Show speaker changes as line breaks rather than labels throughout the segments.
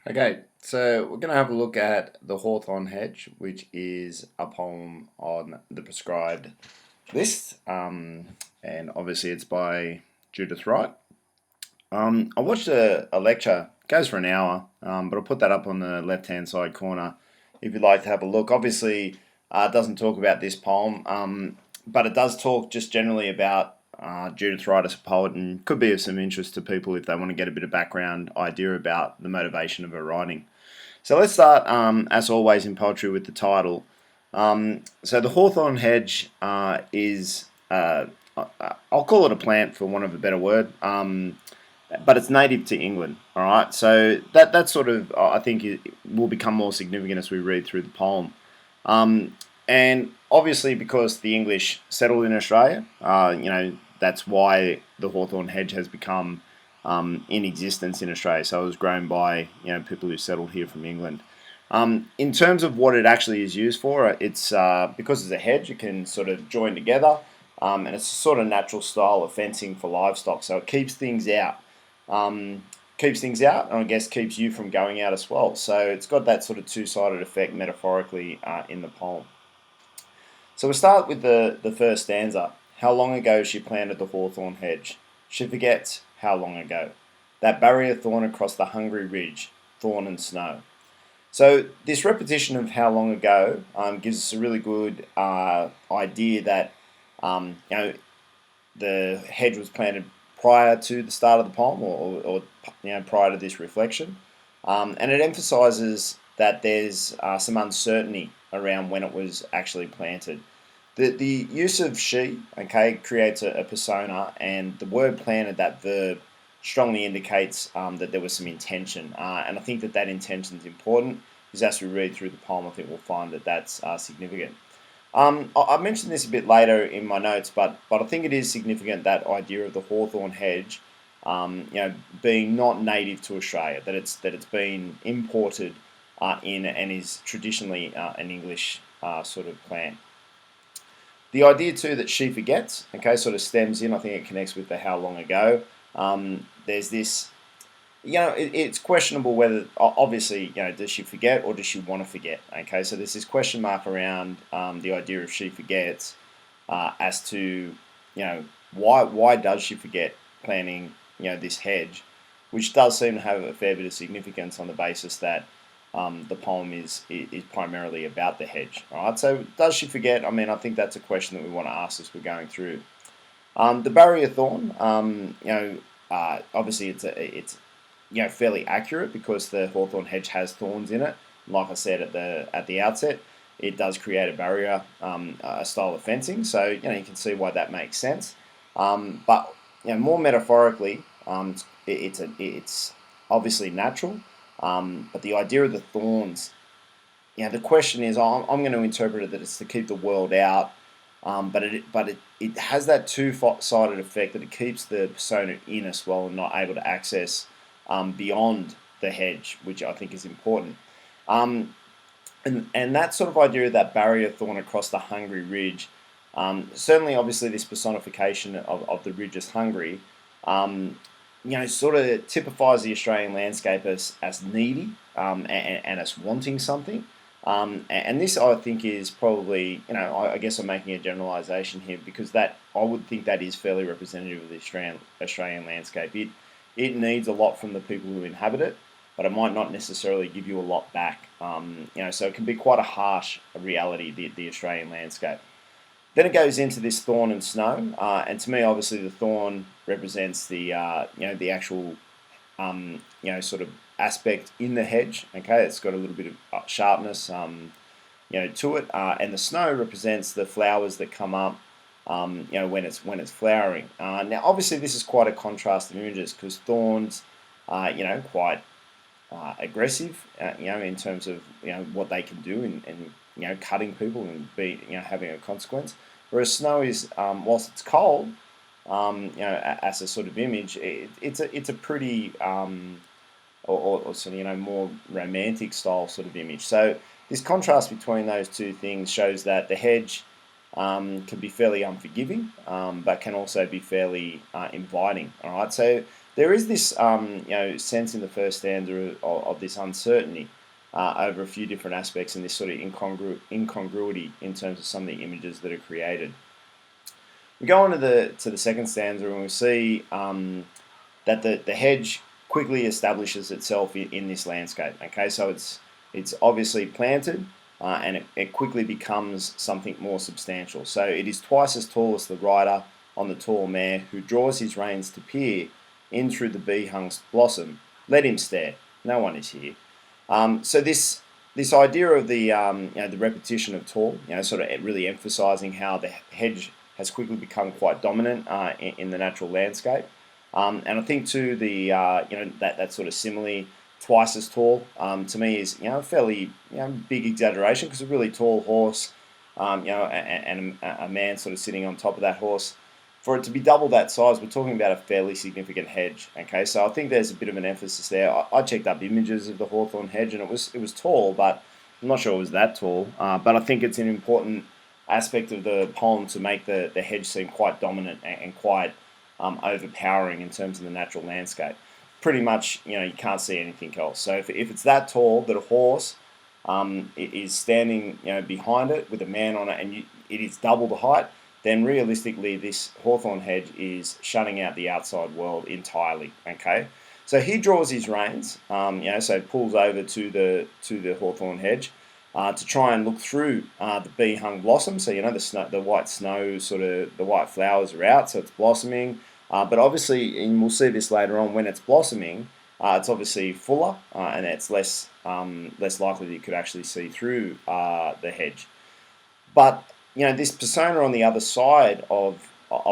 Okay, so we're going to have a look at the Hawthorn Hedge, which is a poem on the prescribed list, and obviously it's by Judith Wright. I watched a lecture, it goes for an hour, but I'll put that up on the left-hand side corner if you'd like to have a look. Obviously, it doesn't talk about this poem, but it does talk just generally about Judith Wright as a poet, and could be of some interest to people if they want to get a bit of background idea about the motivation of her writing. So let's start, as always in poetry, with the title. So the Hawthorn Hedge is, I'll call it a plant for want of a better word, but it's native to England. All right, so that sort of I think it will become more significant as we read through the poem. And obviously, because the English settled in Australia, that's why the Hawthorn Hedge has become in existence in Australia. So it was grown by people who settled here from England. In terms of what it actually is used for, it's because it's a hedge, it can sort of join together, and it's a sort of natural style of fencing for livestock. So it keeps things out. And I guess keeps you from going out as well. So it's got that sort of two-sided effect metaphorically in the poem. So we'll start with the first stanza. How long ago she planted the hawthorn hedge. She forgets how long ago. That barrier thorn across the hungry ridge, thorn and snow. So this repetition of how long ago gives us a really good idea that the hedge was planted prior to the start of the poem, or prior to this reflection, and it emphasises that there's some uncertainty around when it was actually planted. The use of she, creates a persona, and the word planted, that verb, strongly indicates that there was some intention, and I think that intention is important, because as we read through the poem, I think we'll find that that's significant. I mentioned this a bit later in my notes, but I think it is significant, that idea of the hawthorn hedge, being not native to Australia, that it's been imported in, and is traditionally an English sort of plant. The idea too that she forgets, sort of stems in. I think it connects with the how long ago. There's this, it's questionable whether, obviously, does she forget or does she want to forget? So there's this question mark around the idea of she forgets, as to, why does she forget planting, this hedge, which does seem to have a fair bit of significance on the basis that the poem is primarily about the hedge. All right, so does she forget? I mean, I think that's a question that we want to ask as we're going through. The barrier thorn, obviously it's fairly accurate, because the hawthorn hedge has thorns in it. Like I said at the outset, it does create a barrier, a style of fencing. So you can see why that makes sense. But more metaphorically, it's obviously natural. But the idea of the thorns, the question is, I'm going to interpret it that it's to keep the world out, but it has that two-sided effect, that it keeps the persona in as well, and not able to access beyond the hedge, which I think is important. And that sort of idea of that barrier thorn across the hungry ridge, certainly, obviously, this personification of the ridge as hungry, sort of typifies the Australian landscape as needy, and as wanting something. And this, I think, is probably, I guess I'm making a generalisation here, because that, I would think, that is fairly representative of the Australian landscape. It needs a lot from the people who inhabit it, but it might not necessarily give you a lot back. So it can be quite a harsh reality, the Australian landscape. Then it goes into this thorn and snow, and to me, obviously, the thorn represents the the actual sort of aspect in the hedge. It's got a little bit of sharpness to it, and the snow represents the flowers that come up when it's flowering. Now, obviously, this is quite a contrast of images, because thorns are quite aggressive, in terms of what they can do, and cutting people and having a consequence. Whereas snow is, whilst it's cold, as a sort of image, it's a pretty or sort of more romantic style sort of image. So this contrast between those two things shows that the hedge can be fairly unforgiving, but can also be fairly inviting. All right, so there is this sense in the first stanza of this uncertainty over a few different aspects, and this sort of incongruity in terms of some of the images that are created. We go on to the second stanza, and we see that the hedge quickly establishes itself in this landscape. Okay, so it's obviously planted, and it quickly becomes something more substantial. So it is twice as tall as the rider on the tall mare, who draws his reins to peer in through the bee-hung blossom. Let him stare. No one is here. So this idea of the repetition of tall, sort of really emphasising how the hedge has quickly become quite dominant in the natural landscape. And I think too that sort of simile, twice as tall, to me is a fairly big exaggeration, because a really tall horse, and a man sort of sitting on top of that horse, for it to be double that size, we're talking about a fairly significant hedge. Okay, so I think there's a bit of an emphasis there. I checked up images of the Hawthorn Hedge, and it was tall, but I'm not sure it was that tall. But I think it's an important aspect of the poem to make the hedge seem quite dominant and quite overpowering in terms of the natural landscape. Pretty much, you can't see anything else. So if it's that tall that a horse is standing, behind it with a man on it, and it is double the height, then realistically this Hawthorn Hedge is shutting out the outside world entirely. Okay, so he draws his reins, so pulls over to the Hawthorn Hedge to try and look through the bee-hung blossom. So the white snow, sort of the white flowers are out, so it's blossoming. But obviously, and we'll see this later on, when it's blossoming, it's obviously fuller, and it's less likely that you could actually see through the hedge. But this persona on the other side of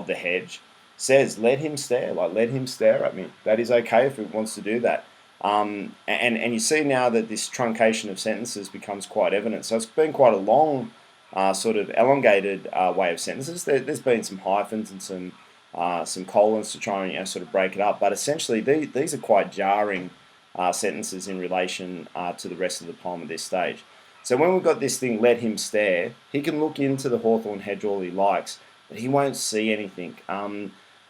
the hedge says, "Let him stare. Let him stare at me. That is okay if it wants to do that." And you see now that this truncation of sentences becomes quite evident. So it's been quite a long, sort of elongated way of sentences. There's been some hyphens and some colons to try and sort of break it up. But essentially, these are quite jarring sentences in relation to the rest of the poem at this stage. So when we've got this thing, "Let him stare," he can look into the Hawthorn Hedge all he likes, but he won't see anything.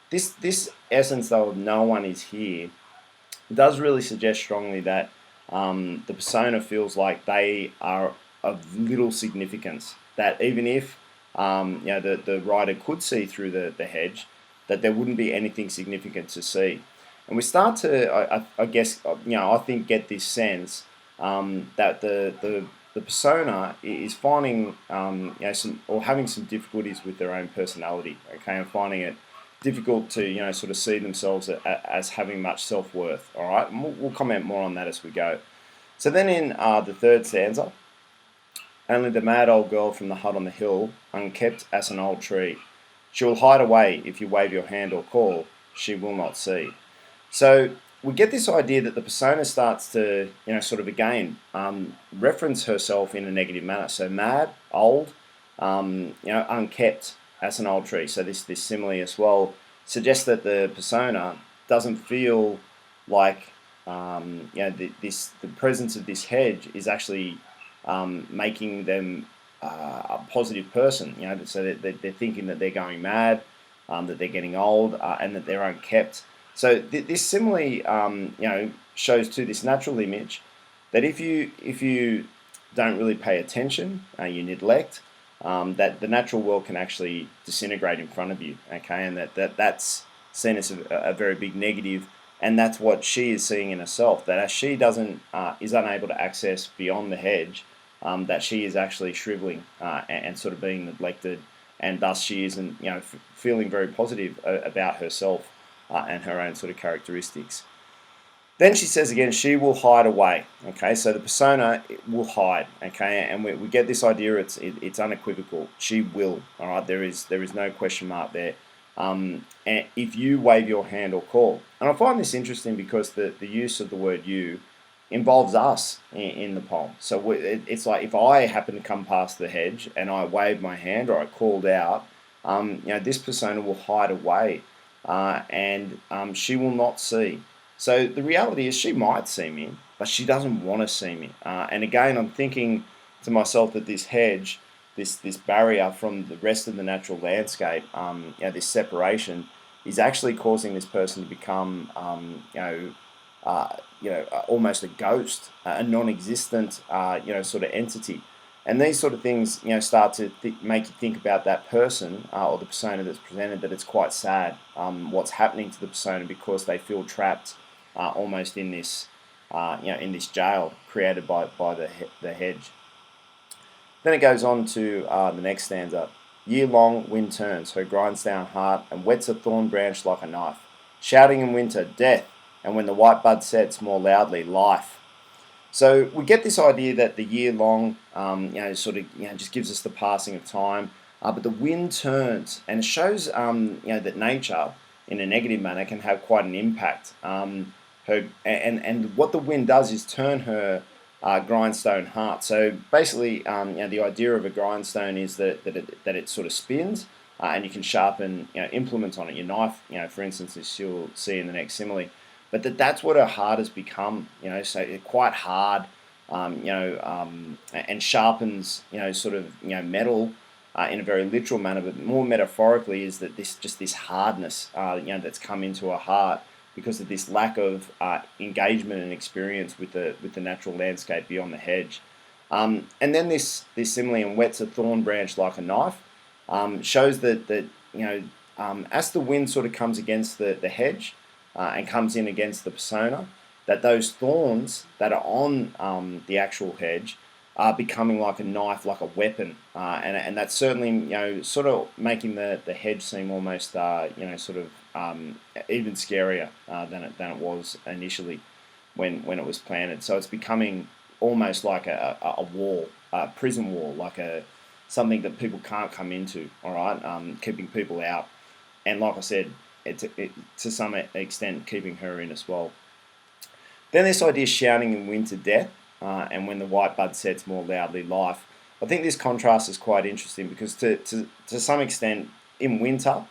This essence, though, of "no one is here," does really suggest strongly that the persona feels like they are of little significance. That even if the writer could see through the hedge, that there wouldn't be anything significant to see. And we start to, I guess, I think, get this sense that the persona is finding having some difficulties with their own personality. Okay, and finding it difficult to sort of see themselves as having much self-worth. All right, and we'll comment more on that as we go. So then in the third stanza, "Only the mad old girl from the hut on the hill, unkept as an old tree. She will hide away if you wave your hand or call, she will not see." So we get this idea that the persona starts to, sort of again reference herself in a negative manner. So mad, old, unkept as an old tree. So this simile as well suggests that the persona doesn't feel like the presence of this hedge is actually making them a positive person. So they're thinking that they're going mad, that they're getting old, and that they're unkept. So this simile, shows to this natural image that if you don't really pay attention, you neglect, that the natural world can actually disintegrate in front of you. Okay, and that's seen as a very big negative, and that's what she is seeing in herself. That as she is unable to access beyond the hedge, that she is actually shriveling and sort of being neglected, and thus she isn't feeling very positive about herself and her own sort of characteristics. Then she says again, she will hide away. Okay, so the persona will hide. Okay, and we get this idea. It's unequivocal. She will. All right, there is no question mark there. And if you wave your hand or call, and I find this interesting because the use of the word "you" involves us in the poem. So it's like if I happen to come past the hedge and I waved my hand or I called out, this persona will hide away. And she will not see. So the reality is she might see me, but she doesn't want to see me. And again, I'm thinking to myself that this hedge, this barrier from the rest of the natural landscape, this separation, is actually causing this person to become, almost a ghost, a non-existent, sort of entity. And these sort of things, start to make you think about that person or the persona that's presented. That it's quite sad what's happening to the persona because they feel trapped, almost in this, in this jail created by the hedge. Then it goes on to the next stanza. Year long, wind turns her grindstone heart and whets a thorn branch like a knife, shouting in winter, death, and when the white bud sets, more loudly, life. So we get this idea that the year long, just gives us the passing of time, but the wind turns, and it shows, that nature, in a negative manner, can have quite an impact. And what the wind does is turn her grindstone heart. So basically, the idea of a grindstone is that it sort of spins, and you can sharpen implements on it. Your knife, for instance, as you'll see in the next simile. But that's what her heart has become. So it's quite hard, and sharpens, metal. In a very literal manner, but more metaphorically, is that this hardness, that's come into her heart because of this lack of engagement and experience with the natural landscape beyond the hedge. And then this simile, and whets a thorn branch like a knife, shows that as the wind sort of comes against the hedge and comes in against the persona, that those thorns that are on the actual hedge are becoming like a knife, like a weapon, and that's certainly sort of making the hedge seem almost even scarier than it was initially when it was planted. So it's becoming almost like a wall, a prison wall, like something that people can't come into. All right, keeping people out, and like I said, it to some extent keeping her in as well. Then this idea, shouting in winter, death. And when the white bud sets, more loudly, life. I think this contrast is quite interesting because to some extent in winter,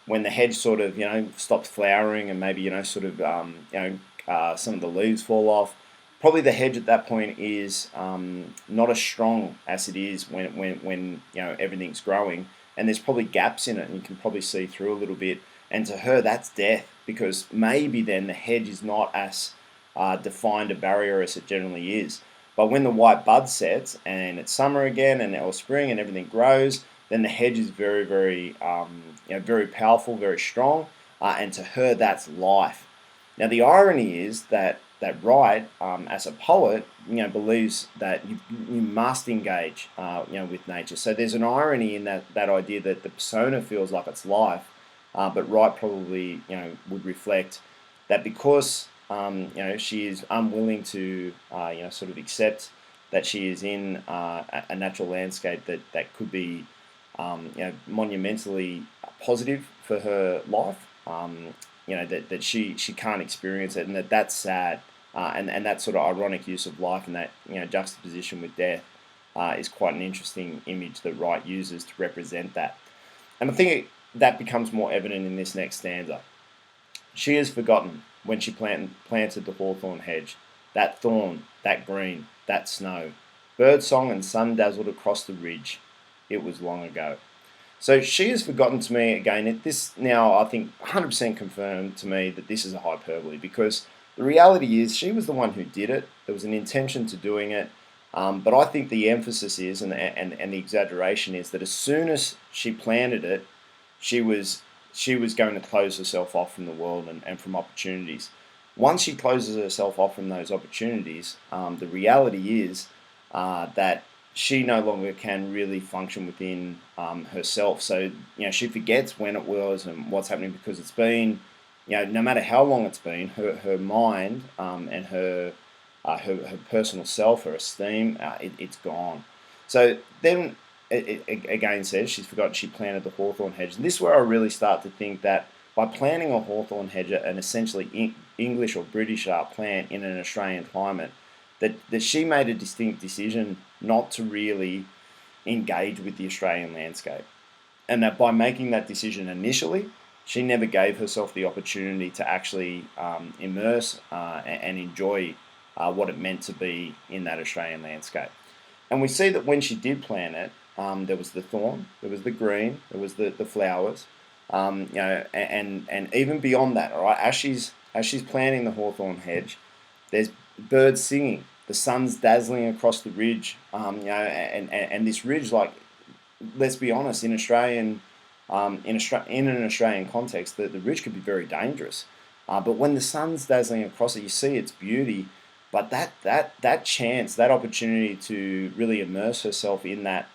when the hedge sort of stops flowering and maybe some of the leaves fall off, probably the hedge at that point is not as strong as it is when everything's growing, and there's probably gaps in it, and you can probably see through a little bit. And to her, that's death, because maybe then the hedge is not as defined a barrier as it generally is. But when the white bud sets and it's summer again or spring and everything grows, then the hedge is very, very, very powerful, very strong, and to her that's life. Now the irony is that Wright, as a poet, believes that you must engage, with nature. So there's an irony in that idea that the persona feels like it's life, but Wright probably, would reflect that because she is unwilling to, sort of accept that she is in a natural landscape that could be, monumentally positive for her life. That she can't experience it, and that's sad. And that sort of ironic use of life and that juxtaposition with death is quite an interesting image that Wright uses to represent that. And I think that becomes more evident in this next stanza. She has forgotten when she planted the hawthorn hedge, that thorn, that green, that snow, bird song and sun dazzled across the ridge. It was long ago. So she has forgotten to me again. This now, I think, 100% confirmed to me that this is a hyperbole, because the reality is she was the one who did it. There was an intention to doing it. But I think the emphasis is, and the exaggeration is, that as soon as she planted it, she was going to close herself off from the world and from opportunities. Once she closes herself off from those opportunities, the reality is that she no longer can really function within herself. So she forgets when it was and what's happening, because it's been, no matter how long it's been, her mind and her personal self, her esteem, it's gone. So then it again says she's forgotten she planted the hawthorn hedge. And this is where I really start to think that by planting a hawthorn hedge, an essentially English or British plant in an Australian climate, that she made a distinct decision not to really engage with the Australian landscape. And that by making that decision initially, she never gave herself the opportunity to actually immerse and enjoy what it meant to be in that Australian landscape. And we see that when she did plant it, there was the thorn, there was the green, there was the flowers, And even beyond that, all right, as she's planting the hawthorn hedge, there's birds singing, the sun's dazzling across the ridge, and this ridge, like, let's be honest, in an Australian context, the ridge could be very dangerous. But when the sun's dazzling across it, you see its beauty. But that chance, that opportunity to really immerse herself in that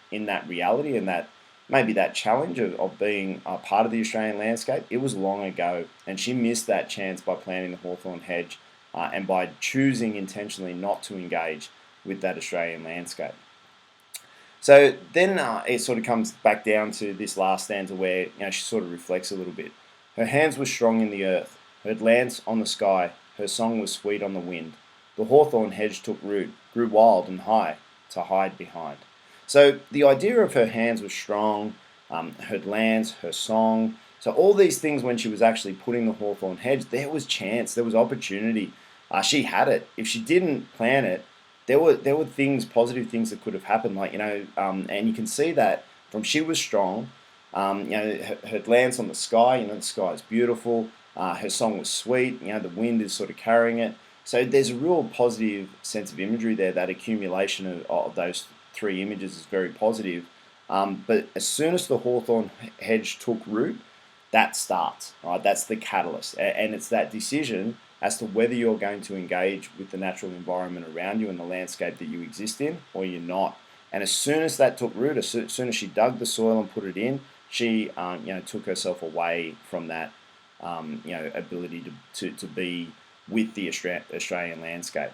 reality and that maybe that challenge of being a part of the Australian landscape, it was long ago, and she missed that chance by planting the hawthorn hedge and by choosing intentionally not to engage with that Australian landscape. So then it sort of comes back down to this last stanza where she sort of reflects a little bit. Her hands were strong in the earth, her glance on the sky, her song was sweet on the wind. The hawthorn hedge took root, grew wild and high to hide behind. So the idea of her hands was strong, her glance, her song. So all these things, when she was actually putting the hawthorn hedge, there was chance, there was opportunity. She had it. If she didn't plan it, there were things, positive things that could have happened. Like, and you can see that from she was strong. Her glance on the sky. The sky is beautiful. Her song was sweet. The wind is sort of carrying it. So there's a real positive sense of imagery there. That accumulation of those three images is very positive. But as soon as the hawthorn hedge took root, that starts. Right, that's the catalyst, and it's that decision as to whether you're going to engage with the natural environment around you and the landscape that you exist in, or you're not. And as soon as that took root, as soon as she dug the soil and put it in, she took herself away from that ability to be with the Australian landscape.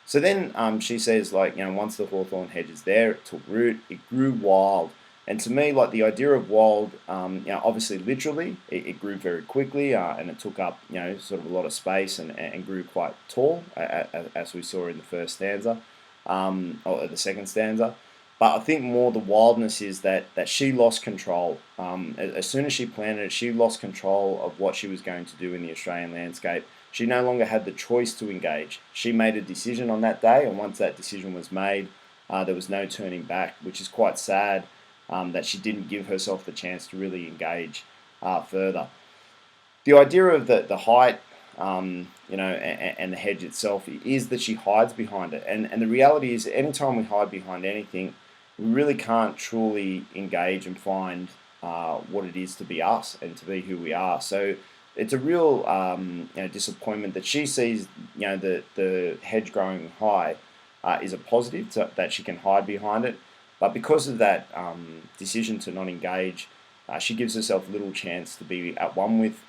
So then she says, once the hawthorn hedge is there, it took root, it grew wild. And to me, like, the idea of wild, obviously literally, it grew very quickly, and it took up, sort of a lot of space and grew quite tall, as we saw in the first stanza, or the second stanza. But I think more the wildness is that she lost control. As soon as she planted it, she lost control of what she was going to do in the Australian landscape. She no longer had the choice to engage. She made a decision on that day, and once that decision was made, there was no turning back, which is quite sad. That she didn't give herself the chance to really engage further. The idea of the height, and the hedge itself is that she hides behind it. And the reality is, anytime we hide behind anything, we really can't truly engage and find what it is to be us and to be who we are. So it's a real disappointment that she sees the hedge growing high is a positive, so that she can hide behind it. But because of that decision to not engage, she gives herself little chance to be at one with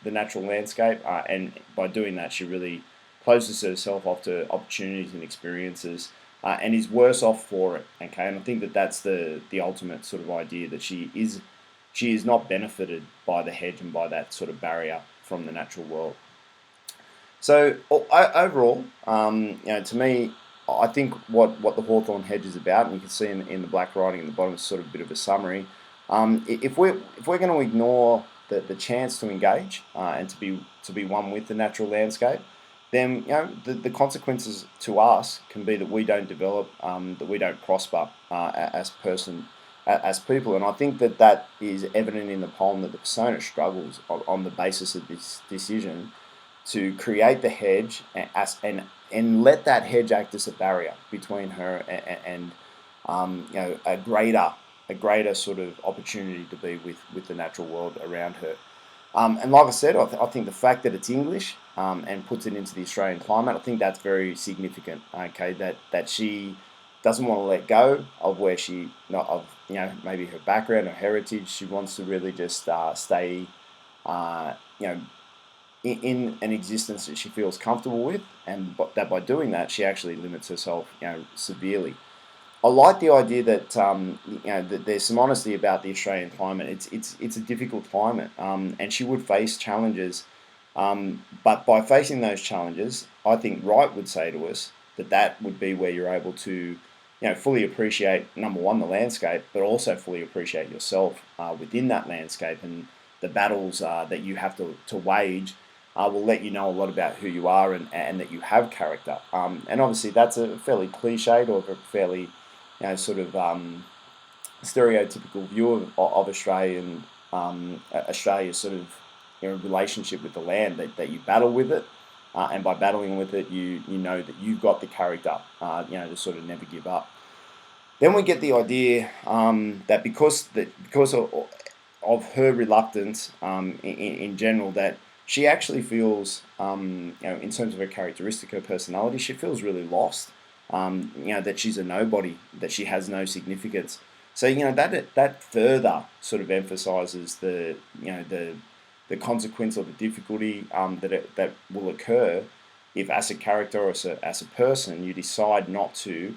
the natural landscape, and by doing that, she really closes herself off to opportunities and experiences, and is worse off for it. Okay, and I think that's the ultimate sort of idea, that she is not benefited by the hedge and by that sort of barrier from the natural world. So overall, to me, I think what the hawthorn hedge is about, and you can see in the black writing at the bottom, is sort of a bit of a summary. If we're going to ignore the chance to engage and to be one with the natural landscape, then the consequences to us can be that we don't develop, that we don't prosper as people. And I think that is evident in the poem, that the persona struggles on the basis of this decision to create the hedge and let that hedge act as a barrier between her and a greater sort of opportunity to be with the natural world around her. And like I said, I think the fact that it's English and puts it into the Australian climate, I think that's very significant. Okay, that she doesn't want to let go of where she, not of maybe her background or heritage. She wants to really just stay, in an existence that she feels comfortable with, and that by doing that, she actually limits herself, severely. I like the idea that that there's some honesty about the Australian climate. It's a difficult climate, and she would face challenges. But by facing those challenges, I think Wright would say to us that would be where you're able to, fully appreciate, number one, the landscape, but also fully appreciate yourself within that landscape, and the battles that you have to wage. Will let you know a lot about who you are and that you have character. And obviously that's a fairly cliched or a fairly sort of stereotypical view of Australian Australia's sort of relationship with the land, that you battle with it, and by battling with it, you know that you've got the character, to sort of never give up. Then we get the idea that because of her reluctance in general, that she actually feels, in terms of her characteristic, her personality, she feels really lost. That she's a nobody, that she has no significance. So that further sort of emphasizes the consequence or the difficulty that will occur if, as a character or as a person, you decide not to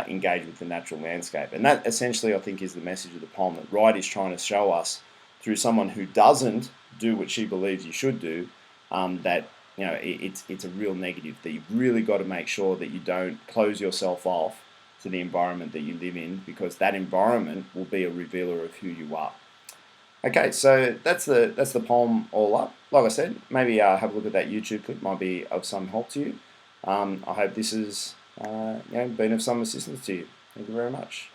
engage with the natural landscape. And that essentially, I think, is the message of the poem, that Wright is trying to show us, through someone who doesn't do what she believes you should do, that it's a real negative, that you've really got to make sure that you don't close yourself off to the environment that you live in, because that environment will be a revealer of who you are. Okay, so that's the poem all up. Like I said, maybe have a look at that YouTube clip, might be of some help to you. I hope this has been of some assistance to you. Thank you very much.